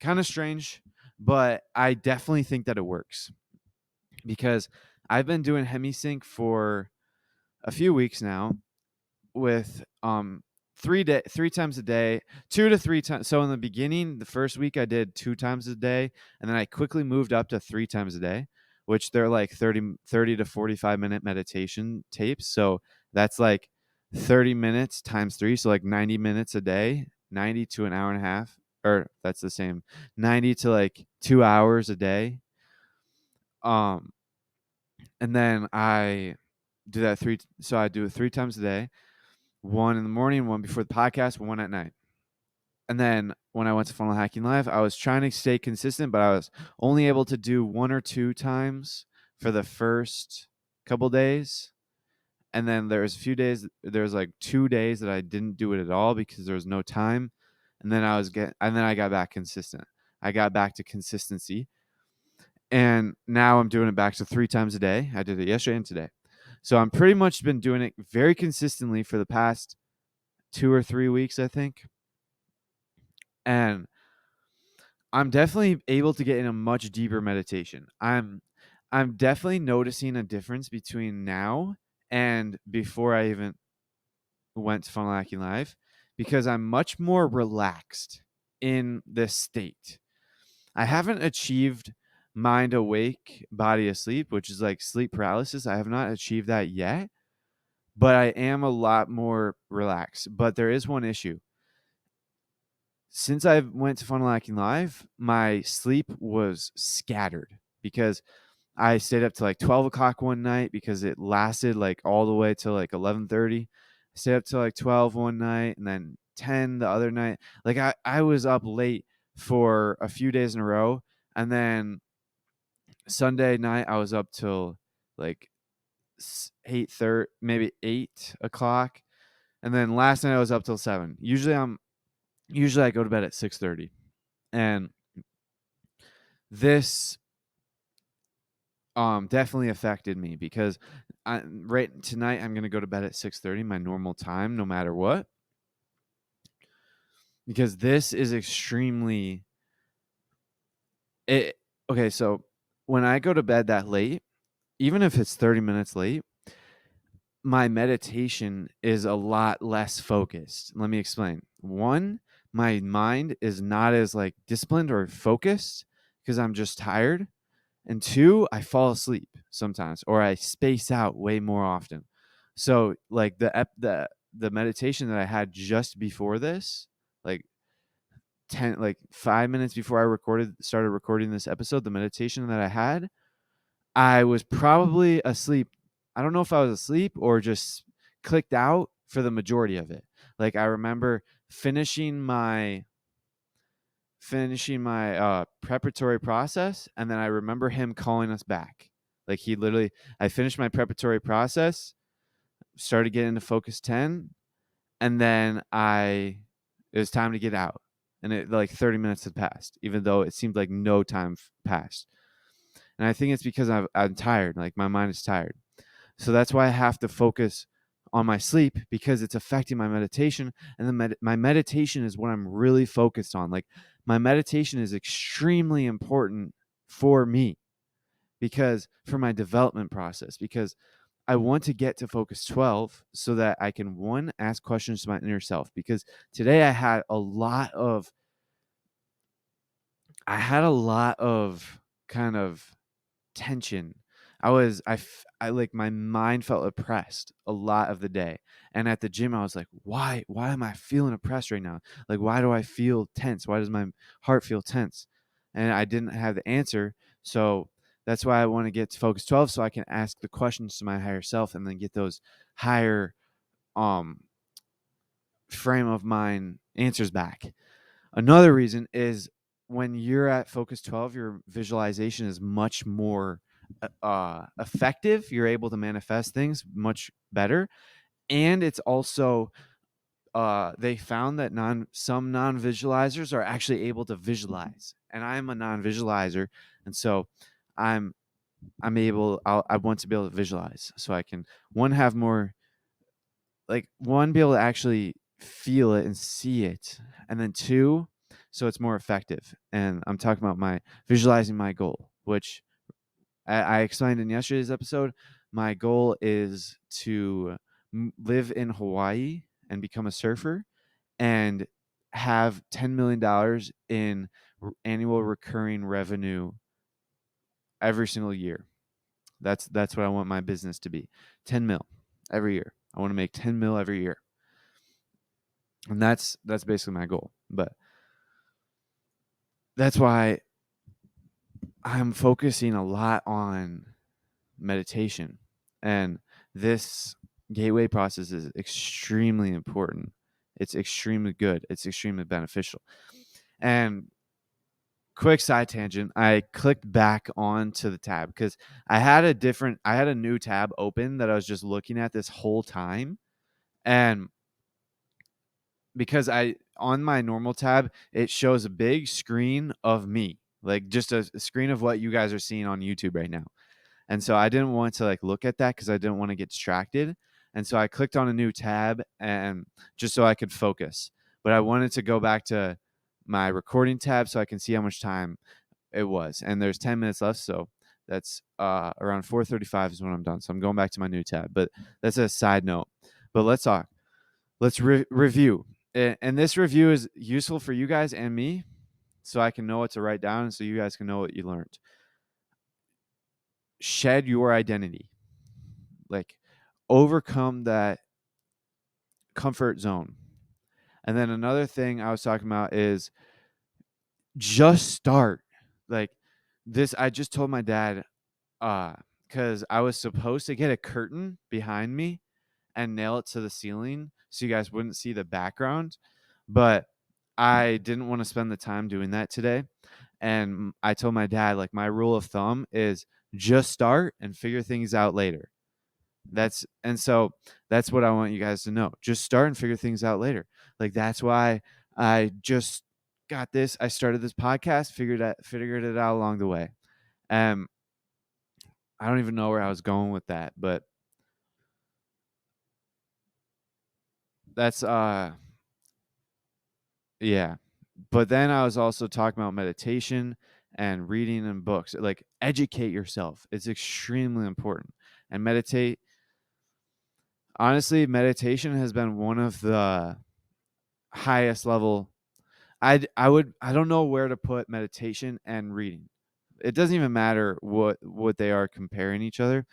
kind of strange, but I definitely think that it works, because I've been doing HemiSync for a few weeks now with 3 times a day, 2 to 3 times. So in the beginning, the first week I did 2 times a day, and then I quickly moved up to 3 times a day, which they're like 30 to 45-minute meditation tapes. So that's like 30 minutes times 3, so like 90 minutes a day, 90 to an hour and a half, or that's the same, 90 to like 2 hours a day. And then I do that I do it 3 times a day, 1 in the morning, 1 before the podcast, 1 at night. And then when I went to Funnel Hacking Live, I was trying to stay consistent, but I was only able to do 1 or 2 times for the first couple days. And then there was like 2 days that I didn't do it at all because there was no time. And then I got back consistent. I got back to consistency. And now I'm doing it back to 3 times a day. I did it yesterday and today. So I'm pretty much been doing it very consistently for the past 2 or 3 weeks, I think. And I'm definitely able to get in a much deeper meditation. I'm definitely noticing a difference between now and before I even went to Funnel Hacking Live, because I'm much more relaxed in this state. I haven't achieved mind awake, body asleep, which is like sleep paralysis. I have not achieved that yet, but I am a lot more relaxed. But there is one issue. Since I went to Funnel Hacking Live, my sleep was scattered, because I stayed up to like 12 o'clock one night because it lasted like all the way till like 11:30. I stayed up till like 12 one night and then 10 the other night. Like I was up late for a few days in a row. And then Sunday night I was up till like 8:30, maybe 8 o'clock. And then last night I was up till 7. Usually I go to bed at 6:30. And this definitely affected me because right tonight I'm gonna go to bed at 6:30, my normal time, no matter what. Because this is extremely it okay, so when I go to bed that late, even if it's 30 minutes late, my meditation is a lot less focused. Let me explain. One, my mind is not as like disciplined or focused because I'm just tired. And two, I fall asleep sometimes or I space out way more often. So like the meditation that I had just before this, like 5 minutes before I started recording this episode, the meditation that I had, I was probably asleep. I don't know if I was asleep or just clicked out for the majority of it. Like I remember finishing my preparatory process, and then I remember him calling us back. Like I finished my preparatory process, started getting into Focus 10, and then it was time to get out. And it like 30 minutes had passed, even though it seemed like no time passed. And I think it's because I'm tired. Like my mind is tired. So that's why I have to focus on my sleep because it's affecting my meditation. And then my meditation is what I'm really focused on. Like my meditation is extremely important for me because for my development process, because I want to get to Focus 12 so that I can, one, ask questions to my inner self. Because today I had a lot of kind of tension. I like my mind felt oppressed a lot of the day. And at the gym I was like, why am I feeling oppressed right now? Like why do I feel tense? Why does my heart feel tense? And I didn't have the answer. So that's why I want to get to Focus 12 so I can ask the questions to my higher self and then get those higher um frame of mind answers back. Another reason is when you're at Focus 12, your visualization is much more effective. You're able to manifest things much better. And it's also, they found that some non visualizers are actually able to visualize. And I'm a non visualizer. And so I'm, I want to be able to visualize so I can, have more be able to actually feel it and see it, and then two, so it's more effective. And I'm talking about my visualizing my goal, which I explained in yesterday's episode. My goal is to live in Hawaii and become a surfer and have $10 million in annual recurring revenue every single year. That's what I want my business to be. 10 mil every year. I want to make 10 mil every year. And that's basically my goal. But that's why I'm focusing a lot on meditation. And this gateway process is extremely important. It's extremely good. It's extremely beneficial. And quick side tangent, I clicked back onto the tab because I had a new tab open that I was just looking at this whole time. And because on my normal tab, it shows a big screen of me, like just a screen of what you guys are seeing on YouTube right now. And so I didn't want to like look at that because I didn't want to get distracted. And so I clicked on a new tab and just so I could focus. But I wanted to go back to my recording tab so I can see how much time it was. And there's 10 minutes left, so that's around 4:35 is when I'm done. So I'm going back to my new tab. But that's a side note. But let's talk. Let's review. And this review is useful for you guys and me so I can know what to write down and so you guys can know what you learned. Shed your identity. Like overcome that comfort zone. And then another thing I was talking about is just start. Like this, I just told my dad because I was supposed to get a curtain behind me and nail it to the ceiling so you guys wouldn't see the background, but I didn't want to spend the time doing that today. And I told my dad, like, my rule of thumb is just start and figure things out later. So that's what I want you guys to know. Just start and figure things out later. Like, that's why I just got this. I started this podcast, figured it out along the way. Um, I don't even know where I was going with that, but that's yeah. But then I was also talking about meditation and reading and books. Like, educate yourself. It's extremely important. And meditation has been one of the highest level. I don't know where to put meditation and reading. It doesn't even matter what they are comparing each other,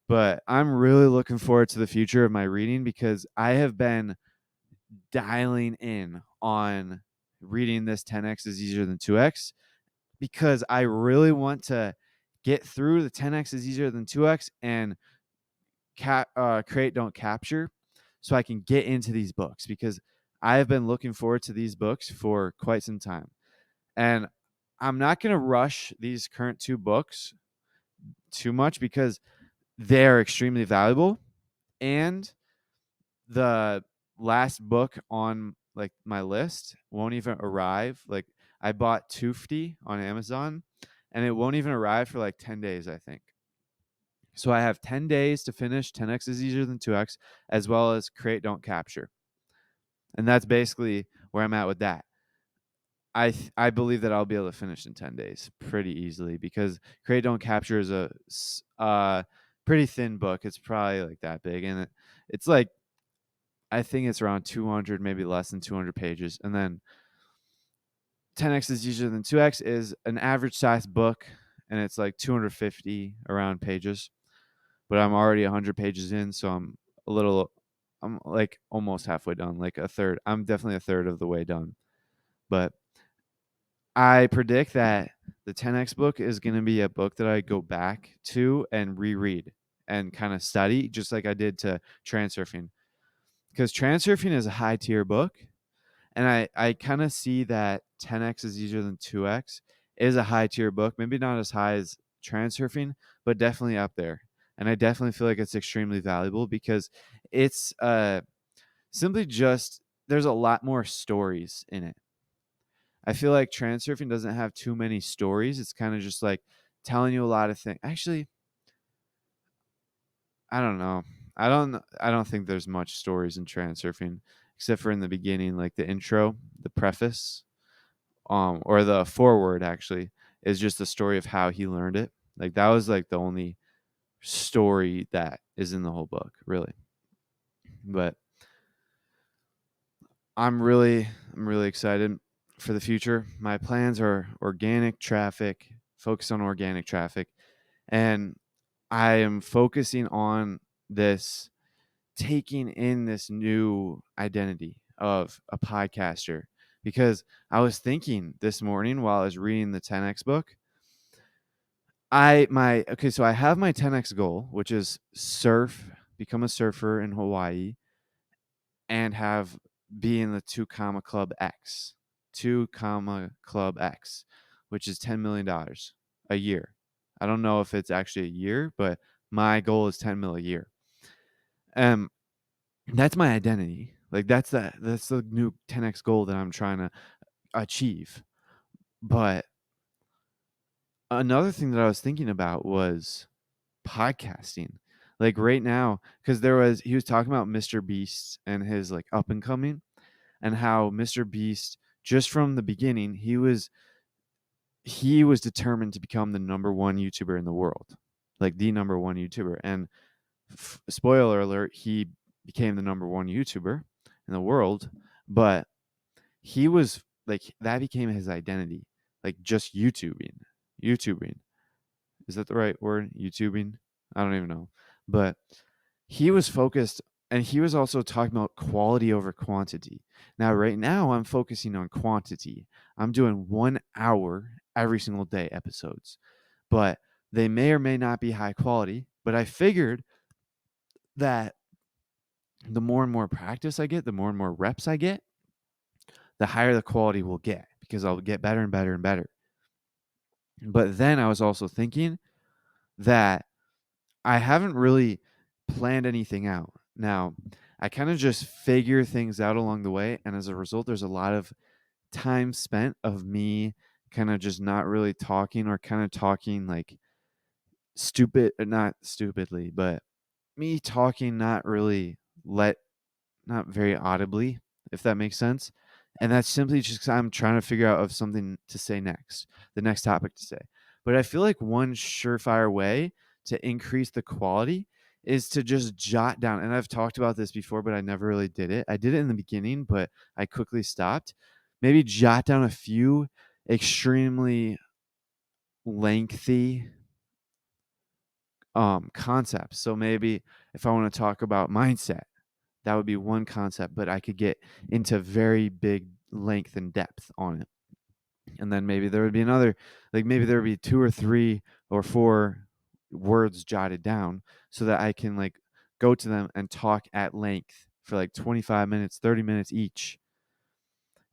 but I'm really looking forward to the future of my reading because I have been dialing in on reading this 10x is easier than 2x because I really want to get through the 10x is easier than 2x and create don't capture so I can get into these books because I have been looking forward to these books for quite some time. And I'm not going to rush these current two books too much because they're extremely valuable. And the last book on like my list won't even arrive. Like, I bought Tufti on Amazon and it won't even arrive for like 10 days, I think. So I have 10 days to finish 10x is easier than 2x, as well as create don't capture. And that's basically where I'm at with that. I believe that I'll be able to finish in 10 days pretty easily because create don't capture is a pretty thin book. It's probably like that big, and it's like, I think it's around 200, maybe less than 200 pages. And then 10x is easier than 2x is an average size book, and it's like 250 around pages. But I'm already 100 pages in, so I'm like almost halfway done, like a third. I'm definitely a third of the way done. But I predict that the 10x book is going to be a book that I go back to and reread and kind of study, just like I did to Transurfing. Because Transurfing is a high tier book. And I kind of see that 10x is easier than 2x is a high tier book. Maybe not as high as Transurfing, but definitely up there. And I definitely feel like it's extremely valuable because it's simply just, there's a lot more stories in it. I feel like Transurfing doesn't have too many stories. It's kind of just like telling you a lot of things. Actually, I don't know. I don't think there's much stories in Transurfing except for in the beginning, like the intro, the preface, or the forward actually is just the story of how he learned it. Like, that was like the only story that is in the whole book, really. But I'm really excited for the future. My plans are organic traffic, focus on organic traffic, and I am focusing on this, taking in this new identity of a podcaster, because I was thinking this morning while I was reading the 10x book, so I have my 10x goal, which is become a surfer in Hawaii and be in the 2 comma club X, which is $10 million a year. I don't know if it's actually a year, but my goal is 10 mil a year. That's my identity. Like, that's the new 10x goal that I'm trying to achieve. But another thing that I was thinking about was podcasting. Like, right now, because he was talking about Mr. Beast and his like up and coming, and how Mr. Beast, just from the beginning, he was determined to become the number one YouTuber in the world, like the number one YouTuber. And spoiler alert, he became the number one YouTuber in the world, but he was like, that became his identity, like just YouTubing. Is that the right word? YouTubing? I don't even know. But he was focused, and he was also talking about quality over quantity. Now, right now, I'm focusing on quantity. I'm doing 1 hour every single day episodes. But They may or may not be high quality, but I figured that the more and more practice I get, the more and more reps I get, the higher the quality will get because I'll get better and better and better. But then I was also thinking that I haven't really planned anything out. Now, I kind of just figure things out along the way. And as a result, there's a lot of time spent of me kind of just not really talking or kind of talking like not stupidly, but me talking not really let not very audibly, if that makes sense. And that's simply just 'cause I'm trying to figure out of something to say next, the next topic to say. But I feel like one surefire way to increase the quality is to just jot down. And I've talked about this before, but I never really did it. I did it in the beginning, but I quickly stopped. Maybe jot down a few extremely lengthy concepts. So maybe if I want to talk about mindset, that would be one concept, but I could get into very big length and depth on it. And then maybe there would be another, like maybe there would be 2 or 3 or 4 words jotted down so that I can like go to them and talk at length for like 25 minutes, 30 minutes each.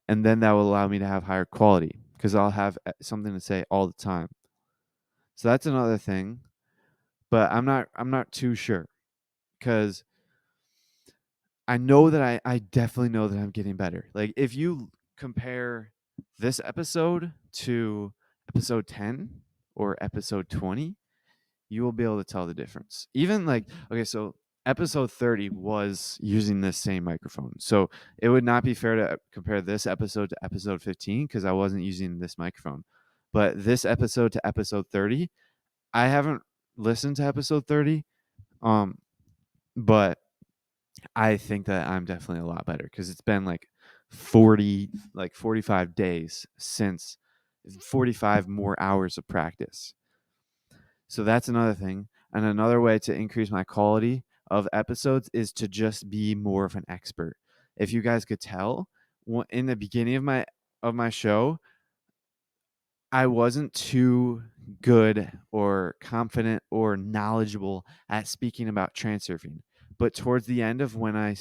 And then that will allow me to have higher quality because I'll have something to say all the time. So that's another thing, but I'm not too sure because I know that I definitely know that I'm getting better. Like if you compare this episode to episode 10 or episode 20, you will be able to tell the difference. Even like okay, so episode 30 was using this same microphone. So it would not be fair to compare this episode to episode 15 because I wasn't using this microphone. But this episode to episode 30, I haven't listened to episode 30 um but I think that I'm definitely a lot better because it's been like 45 days since 45 more hours of practice. So that's another thing. And another way to increase my quality of episodes is to just be more of an expert. If you guys could tell, in the beginning of my show, I wasn't too good or confident or knowledgeable at speaking about transurfing. But towards the end of when I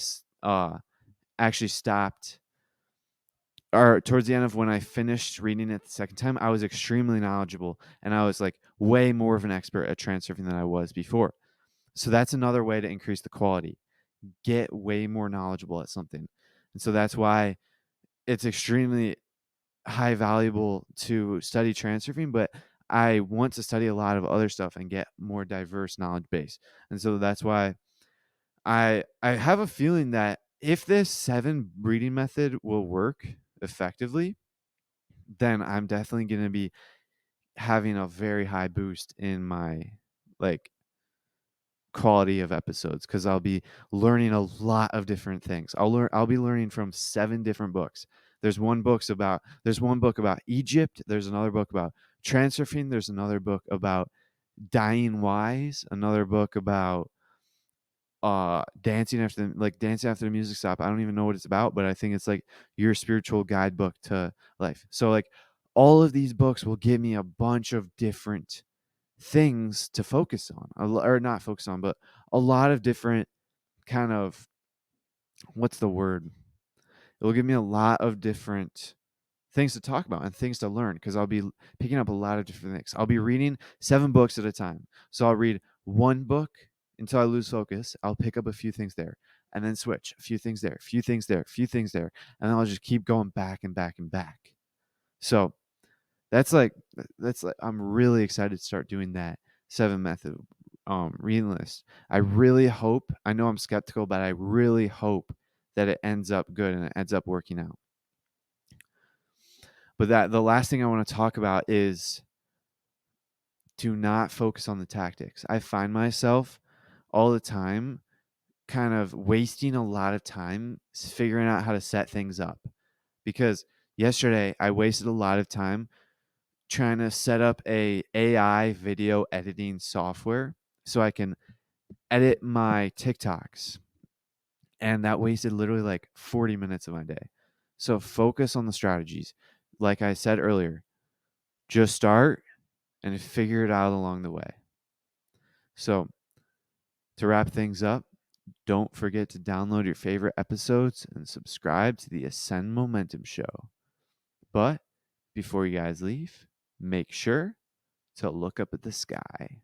actually stopped, or towards the end of when I finished reading it the second time, I was extremely knowledgeable and I was like way more of an expert at transurfing than I was before. So that's another way to increase the quality. Get way more knowledgeable at something. And so that's why it's extremely high valuable to study transurfing, but I want to study a lot of other stuff and get more diverse knowledge base. And so that's why I have a feeling that if this 7 reading method will work effectively, then I'm definitely going to be having a very high boost in my like quality of episodes cuz I'll be learning a lot of different things. I'll be learning from 7 different books. There's one book about Egypt, there's another book about transurfing, there's another book about dying wise, another book about dancing after the music stop. I don't even know what it's about, but I think it's like your spiritual guidebook to life. So like all of these books will give me a bunch of different things to focus on, or not focus on, but a lot of different kind of, what's the word, it will give me a lot of different things to talk about and things to learn because I'll be picking up a lot of different things. I'll be reading 7 books at a time. So I'll read one book until I lose focus. I'll pick up a few things there and then switch a few things there, a few things there, a few things there. And then I'll just keep going back and back and back. So that's like, I'm really excited to start doing that 7 method reading list. I really hope, I know I'm skeptical, but I really hope that it ends up good and it ends up working out. But that the last thing I want to talk about is do not focus on the tactics. I find myself all the time kind of wasting a lot of time figuring out how to set things up. Because yesterday I wasted a lot of time trying to set up a AI video editing software so I can edit my TikToks. And that wasted literally like 40 minutes of my day. So focus on the strategies. Like I said earlier, just start and figure it out along the way. So, to wrap things up, don't forget to download your favorite episodes and subscribe to the Ascend Momentum Show. But before you guys leave, make sure to look up at the sky.